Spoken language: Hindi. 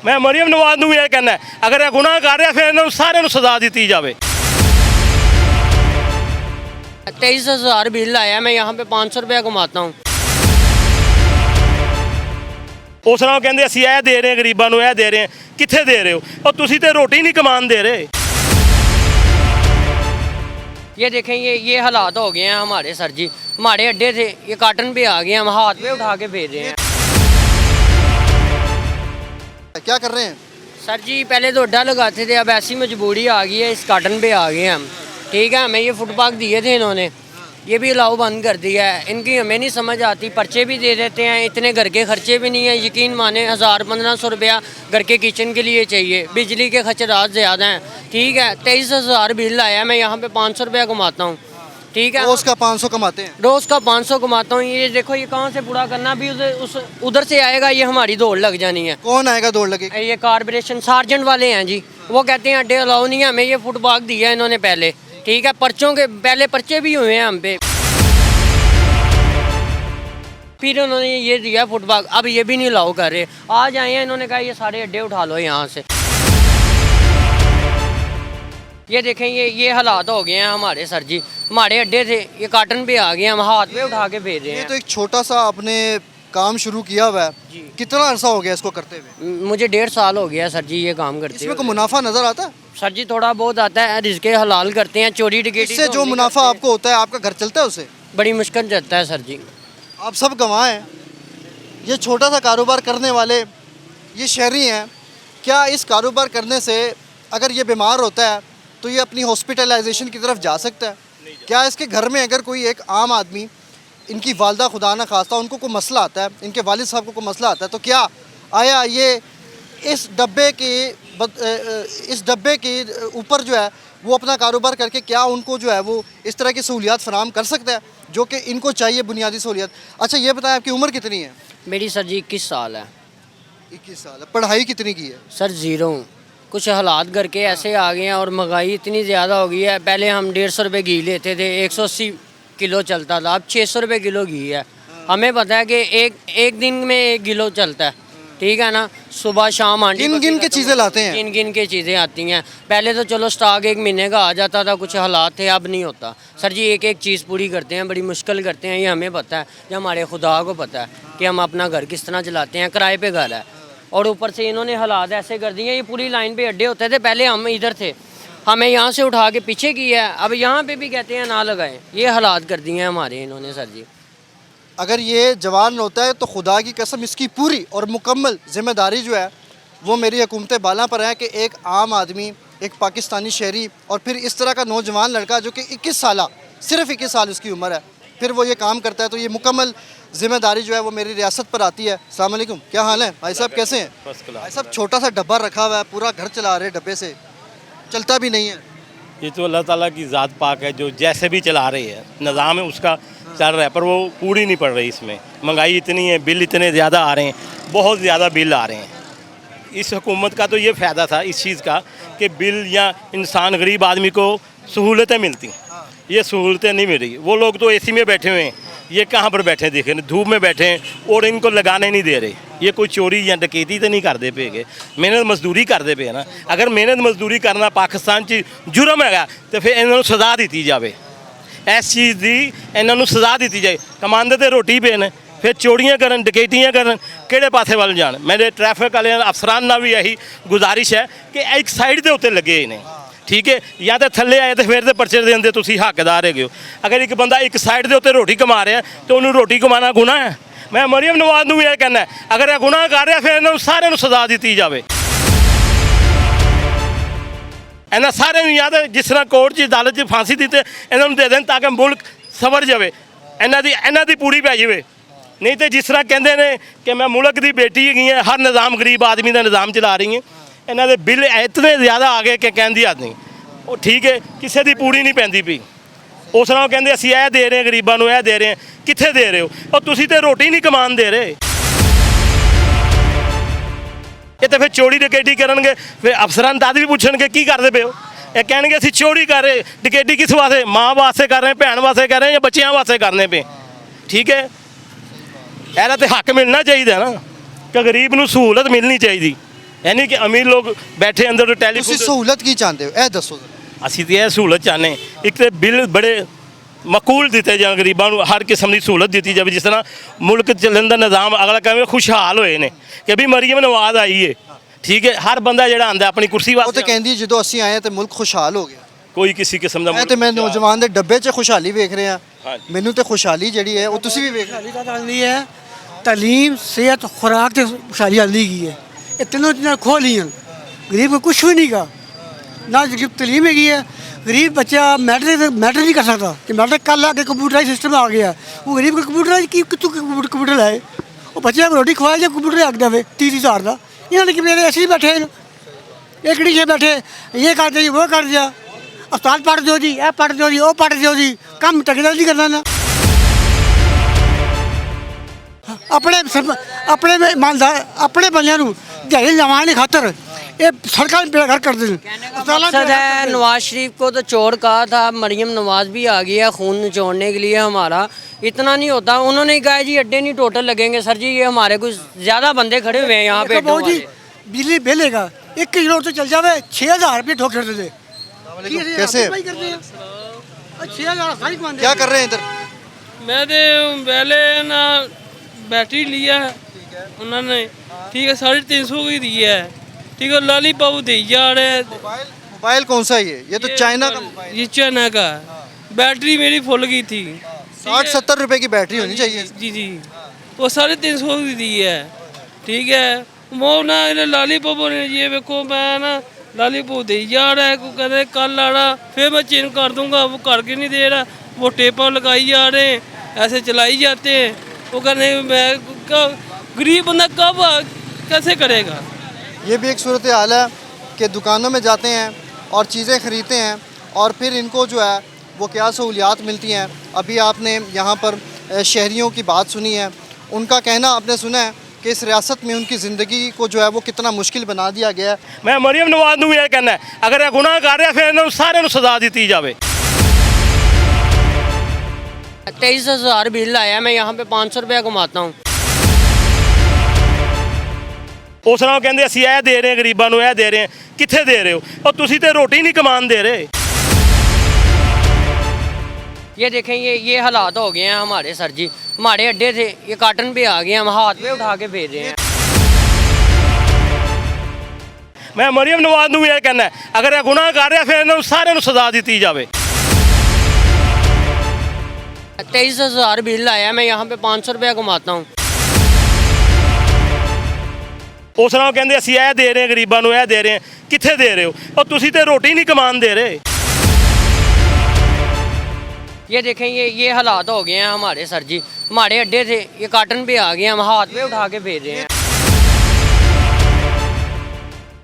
मैं मरियम नवाज ਨੂੰ ਇਹ कहना अगर ਇਹ गुनाह कर रहा फिर ਇਹਨਾਂ ਨੂੰ ਸਾਰਿਆਂ ਨੂੰ सजा दी जाए। 23,000 बिल आया, मैं यहाँ पे 500 रुपया कमाता हूँ। उस नाल कहते असीं ਇਹ दे रहे हैं गरीबों को, ਇਹ दे रहे हैं, कित्थे दे रहे हो? और तुसीं ते रोटी नहीं कमान दे रहे। ये देखें, ये हालात हो गए हैं हमारे सर जी। हमारे अड्डे थे, ये काटन पे आ गए, हम हाथ पे उठा के भेज रहे हैं। क्या कर रहे हैं सर जी? पहले तो अड्डा लगाते थे, अब ऐसी मजबूरी आ गई है, इस काटन पे आ गए हम। ठीक है, हमें ये फुटपाथ दिए थे इन्होंने, ये भी अलाउ बंद कर दिया है। इनकी हमें नहीं समझ आती, पर्चे भी दे देते हैं, इतने घर के खर्चे भी नहीं है। यकीन माने 1000-1500 रुपया घर के किचन के लिए चाहिए, बिजली के खर्चात ज़्यादा हैं। ठीक है, 23,000 बिल आया, मैं यहाँ पे 500 रुपया कमाता हूँ। ठीक है, रोज का 500 कमाते हैं? रोज़ का 500 कमाता हूँ। ये देखो, ये कहाँ से पूरा करना भी उधर से आएगा, ये हमारी दौड़ लग जानी है। कौन आएगा दौड़ लगे? ये कारपोरेशन सार्जेंट वाले हैं जी, वो कहते हैं अड्डे अलाउ नहीं है। हमें ये फुटपाथ दिया है इन्होंने पहले। ठीक है, पर्चों के पहले पर्चे भी हुए हैं हम पे, फिर उन्होंने ये दिया फुटपाथ, अब ये भी नहीं अलाउ कर रहे। आज आए हैं, इन्होंने कहा ये सारे अड्डे उठा लो यहाँ से। ये देखें, ये हालात हो गए हैं हमारे सर जी। हमारे अड्डे थे, ये काटन पे आ गए, हम हाथ पे उठा के भेज रहे ये हैं। तो एक छोटा सा आपने काम शुरू किया हुआ है, कितना अरसा हो गया इसको करते हुए? मुझे 1.5 साल हो गया सर जी ये काम करते इसमें हुए। कोई मुनाफा नजर आता है? सर जी थोड़ा बहुत आता है, रिज़्क़े हलाल करते हैं, चोरी डकैती इससे तो जो हम नहीं मुनाफा करते। आपको होता है, आपका घर चलता है उससे? बड़ी मुश्किल चलता है सर जी। आप सब गवाह हैं, ये छोटा सा कारोबार करने वाले ये शहरी हैं। क्या इस कारोबार करने से अगर ये बीमार होता है तो ये अपनी हॉस्पिटलाइजेशन की तरफ जा सकता है? क्या इसके घर में अगर कोई एक आम आदमी, इनकी वालदा खुदा न खास्ता उनको कोई मसला आता है, इनके वालिद साहब को कोई मसला आता है, तो क्या आया ये इस डब्बे के ऊपर जो है वो अपना कारोबार करके क्या उनको जो है वो इस तरह की सहूलियात फराहम कर सकता है जो कि इनको चाहिए, बुनियादी सहूलियात? अच्छा ये बताएं, आपकी उम्र कितनी है? मेरी सर जी 21 साल है। 21 साल है। पढ़ाई कितनी की है? सर ज़ीरो हूँ। कुछ हालात घर के ऐसे आ गए हैं और महंगाई इतनी ज़्यादा हो गई है। पहले हम 150 रुपये घी लेते थे, 180 किलो चलता था, अब 600 रुपये किलो घी है। हमें पता है कि एक दिन में 1 किलो चलता है। ठीक है ना, सुबह शाम आंटी गिन के चीज़ें लाते हैं? गिन के चीज़ें आती हैं। पहले तो चलो स्टॉक 1 महीने का आ जाता था, कुछ हालात थे, अब नहीं होता। सर जी एक चीज़ पूरी करते हैं, बड़ी मुश्किल करते हैं, ये हमें पता है, ये हमारे खुदा को पता है कि हम अपना घर किस तरह चलाते हैं। किराए पे घर है और ऊपर से इन्होंने हालात ऐसे कर दिए। ये पूरी लाइन पे अड्डे होते थे, पहले हम इधर थे, हमें यहाँ से उठा के पीछे किया है, अब यहाँ पे भी कहते हैं ना लगाएं। ये हालात कर दिए हैं हमारे इन्होंने सर जी। अगर ये जवान होता है तो खुदा की कसम इसकी पूरी और मुकम्मल ज़िम्मेदारी जो है वो मेरी हुकूमत बाला पर है कि एक आम आदमी, एक पाकिस्तानी शहरी और फिर इस तरह का नौजवान लड़का जो कि 21 साल, सिर्फ 21 साल उसकी उम्र है, फिर वो ये काम करता है, तो ये मुकम्मल ज़िम्मेदारी जो है वो मेरी रियासत पर आती है। अस्सलाम वालेकुम, क्या हाल है भाई साहब, कैसे हैं? भाई साहब छोटा सा डब्बा रखा हुआ है, पूरा घर चला रहे डब्बे से, चलता भी नहीं है। ये तो अल्लाह ताला की ज़ात पाक है, जो जैसे भी चला रही है, निज़ाम है उसका चल रहा है, पर वो पूरी नहीं पड़ रही। इसमें महंगाई इतनी है, बिल इतने ज़्यादा आ रहे हैं, बहुत ज़्यादा बिल आ रहे हैं। इस हुकूमत का तो ये फ़ायदा था इस चीज़ का कि बिल या इंसान गरीब आदमी को सहूलतें मिलती, ये सहूलतें नहीं मिल रही। वो लोग तो एसी में बैठे हुए हैं, ये कहाँ पर बैठे देखे, धूप में बैठे हैं और इनको लगाने नहीं दे रहे। ये कोई चोरी या डकैती तो नहीं करते पे गए, मेहनत मजदूरी करते पे ना। अगर मेहनत मजदूरी करना पाकिस्तान च जुर्म है तो फिर इन्होंने सज़ा दी जाए, इस चीज़ की इन्होंने सज़ा दी जाए। कमांदे तो रोटी पे ने, फिर चोरियां करन, डकैतियां करन, किहड़े पासे वाल जान? मेरे ट्रैफिक वाले अफसरान नाल भी यही गुजारिश है कि एक साइड के उत्ते लगे इन्हें, ठीक है, या तो थले आए तो फिर तो पर्चे देंदे तुसीं हकदार है। अगर एक बंदा एक साइड के उत्ते रोटी कमा रहा है तो उन्होंने रोटी कमाना गुनाह है? मैं मरियम नवाज ਨੂੰ ਇਹ कहना अगर ਇਹ गुनाह कर रहा फिर इन्होंने सारे ਨੂੰ सजा दी जाए। ਇਹਨਾਂ ਸਾਰਿਆਂ ਨੂੰ याद जिस तरह कोर्ट की अदालत च फांसी दी इन्होंने दे दें ताकि मुल्क सवर जाए, इन्हों की पूरी पै जाए। नहीं तो जिस तरह कहते हैं कि मैं मुल्क की बेटी हैगी है, हर निज़ाम गरीब आदमी का निज़ाम चला रही है, इन्हों के बिल इतने ज़्यादा आ गए कि कहने की हद नहीं। वो ठीक है, किसी की पूरी नहीं पैंदी पई। उस नाल कहते असीं ਇਹ दे रहे हैं गरीबों को, ਇਹ दे रहे हैं, कित्थे दे रहे हो? और तुसीं ते रोटी नहीं कमान दे रहे। ये तो फिर चोरी डकैती करनगे, फिर अफसरान दाद भी पूछणगे की करदे पे हो? ये कहणगे असीं चोरी कर रहे, डकैती किस वास्ते? माँ वास्ते कर रहे हैं, भैन वास्ते कर रहे हैं या बच्चों वास्ते करने पे? ठीक है, ਇਹਦਾ तो हक मिलना चाहिए ना कि गरीब नूं सहूलत मिलनी चाहिए। यानी कि अमीर लोग बैठे अंदर तो ਤੁਸੀਂ टेलीफोन ਸਹੂਲਤ ਕੀ ਚਾਹੁੰਦੇ ਹੋ ਇਹ ਦੱਸੋ ਜ਼ਰਾ। ਅਸੀਂ ਤੇ ਇਹ ਸਹੂਲਤ ਚਾਹੁੰਦੇ ਇੱਕ ਤੇ ਬਿੱਲ ਬੜੇ ਮਕੂਲ ਦਿੱਤੇ ਜਾਣ ਗਰੀਬਾਂ ਨੂੰ ਹਰ ਕਿਸਮ ਦੀ ਸਹੂਲਤ ਦਿੱਤੀ ਜਾਵੇ ਜਿਸ ਤਰ੍ਹਾਂ ਮੁਲਕ ਚੱਲਣ ਦਾ ਨਿਜ਼ਾਮ ਅਗਲਾ ਕਹੇ ਖੁਸ਼ਹਾਲ ਹੋਏ ਨੇ ਕਿ ਵੀ ਮਰੀਮ ਨਵਾਜ਼ ਆਈ ਹੈ ਠੀਕ ਹੈ ਹਰ ਬੰਦਾ ਜਿਹੜਾ ਆਂਦਾ ਆਪਣੀ ਕੁਰਸੀ ਉਹ ਤੇ ਵਾਸਤੇ ਕਹਿੰਦੀ ਜਦੋਂ ਅਸੀਂ ਆਏ ਤੇ ਮੁਲਕ ਖੁਸ਼ਹਾਲ ਹੋ ਗਿਆ ਕੋਈ ਕਿਸੇ ਕਿਸਮ ਦਾ ਇਹ ਤੇ ਮੈਂ ਨੌਜਵਾਨ ਦੇ ਡੱਬੇ 'ਚ ਖੁਸ਼ਹਾਲੀ ਵੇਖ ਰਿਹਾ ਹਾਂਜੀ। ਮੈਨੂੰ ਤੇ ਖੁਸ਼ਹਾਲੀ ਜਿਹੜੀ ਹੈ ਉਹ ਤੁਸੀਂ ਵੀ ਵੇਖ ਰਹੇ ਹੋ। खुशहाली का आंदी है तालीम सेहत खुराक से खुशहाली आंदी की है ये तीनों चीज़ें खो ली हैं गरीब को कुछ भी नहीं का ना जब तलीम हैगी है गरीब बच्चा मैट्रिक नहीं कर सकता कि मैट्रिक कल आके कंप्यूटराइज सिस्टम आ गया वो गरीब को कंप्यूटराइज की कितों कंप्यूटर लाए वो बच्चे को रोटी खवाए जो कंप्यूटर आग दे 30,000 का इन्होंने कि मेरे ऐसे ही बैठे हैं एक से बैठे ये कर दिया वो कर दिया अस्पताल पढ़ दो जी ये पढ़ दो जी वो पढ़ दो जी कम टकदा नहीं करना ना अपने ईमानदार अपने बंदियां नूं दिहाड़ी लवाने की खातर ये सड़कों बेघर कर दें मकसद है नवाज शरीफ को तो चोर कहा था मरीम नवाज भी आ गई है खून निचोड़ने के लिए हमारा इतना नहीं होता उन्होंने कहा जी अड्डे नहीं टोटल लगेंगे सर जी ये हमारे कुछ ज़्यादा बंदे खड़े हुए हैं यहाँ पे बहुत जी बिजली बिल हैगा 1 किलो तो चल जावे 6,000 रुपये ठोक कर दे कैसे क्या कर रहे हैं इधर मैं तो पहले ना बैटरी लिया है उन्होंने ठीक है 350 की दी है ठीक है लॉलीपॉप दे जा रहे हैं मोबाइल कौन सा है ये तो चाइना का मोबाइल ये चाइना का है। बैटरी मेरी फुल गई थी 60-70 रुपए की बैटरी होनी चाहिए जी जी वो 350 की दी है ठीक है वो ना लॉलीपॉप ने ये देखो मैं ना लॉलीपॉप दे जा रहा है को कहते कल आना फिर मैं चेंज कर दूंगा वो करके नहीं दे रहा वो टेपा लगाई जा रहे हैं ऐसे चलाई जाते हैं वो कहने मैं गरीब बंदा कब कैसे करेगा। ये भी एक सूरत हाल है कि दुकानों में जाते हैं और चीज़ें ख़रीदते हैं और फिर इनको जो है वो क्या सहूलियात मिलती हैं। अभी आपने यहाँ पर शहरियों की बात सुनी है उनका कहना आपने सुना है कि इस रियासत में उनकी ज़िंदगी को जो है वो कितना मुश्किल बना दिया गया है। मैं मरीम नवाज ਨੂੰ ਇਹ ਕਹਿੰਦਾ ਅਗਰ ਇਹ ਗੁਨਾਹ ਕਰ ਰਿਹਾ ਫਿਰ ਇਹਨਾਂ ਨੂੰ ਸਾਰਿਆਂ ਨੂੰ ਸਜ਼ਾ ਦਿੱਤੀ ਜਾਵੇ 23,000 बिल आया मैं यहाँ पे 500 रुपया कमाता हूँ ਉਸ ਨਾਲ ਕਹਿੰਦੇ ਅਸੀਂ ਇਹ ਦੇ ਰਹੇ ਹਾਂ ਗਰੀਬਾਂ ਨੂੰ ਇਹ ਦੇ ਰਹੇ ਹਾਂ ਕਿੱਥੇ ਦੇ ਰਹੇ ਹੋ ਉਹ ਤੁਸੀਂ ਤੇ ਰੋਟੀ ਨਹੀਂ ਕਮਾਉਣ ਦੇ ਰਹੇ ये देखें ये हालात हो गए हैं हमारे सर जी हमारे अड्डे थे ये काटन पे आ गए हम हाथ पे उठा के भेज रहे हैं ਮੈਂ ਮਰੀਮ ਨਵਾਜ਼ ਨੂੰ ਇਹ ਕਹਿੰਦਾ ਅਗਰ ਇਹ ਗੁਨਾਹ ਕਰ ਰਿਹਾ ਫਿਰ ਇਹਨਾਂ ਨੂੰ ਸਾਰਿਆਂ ਨੂੰ ਸਜ਼ਾ ਦਿੱਤੀ ਜਾਵੇ 23,000 बिल आया मैं यहाँ पे 500 रुपया कमाता हूँ ਉਸ ਨਾਲ ਕਹਿੰਦੇ ਅਸੀਂ ਇਹ ਦੇ ਰਹੇ ਹਾਂ ਗਰੀਬਾਂ ਨੂੰ ਇਹ ਦੇ ਰਹੇ ਹਾਂ ਕਿੱਥੇ ਦੇ ਰਹੇ ਹੋ ਉਹ ਤੁਸੀਂ ਤੇ ਰੋਟੀ ਨਹੀਂ ਕਮਾਉਣ ਦੇ ਰਹੇ ये देखें ये हालात हो गए हैं हमारे सर जी हमारे अड्डे थे ये काटन पे आ गए हम हाथ पे उठा के भेज रहे हैं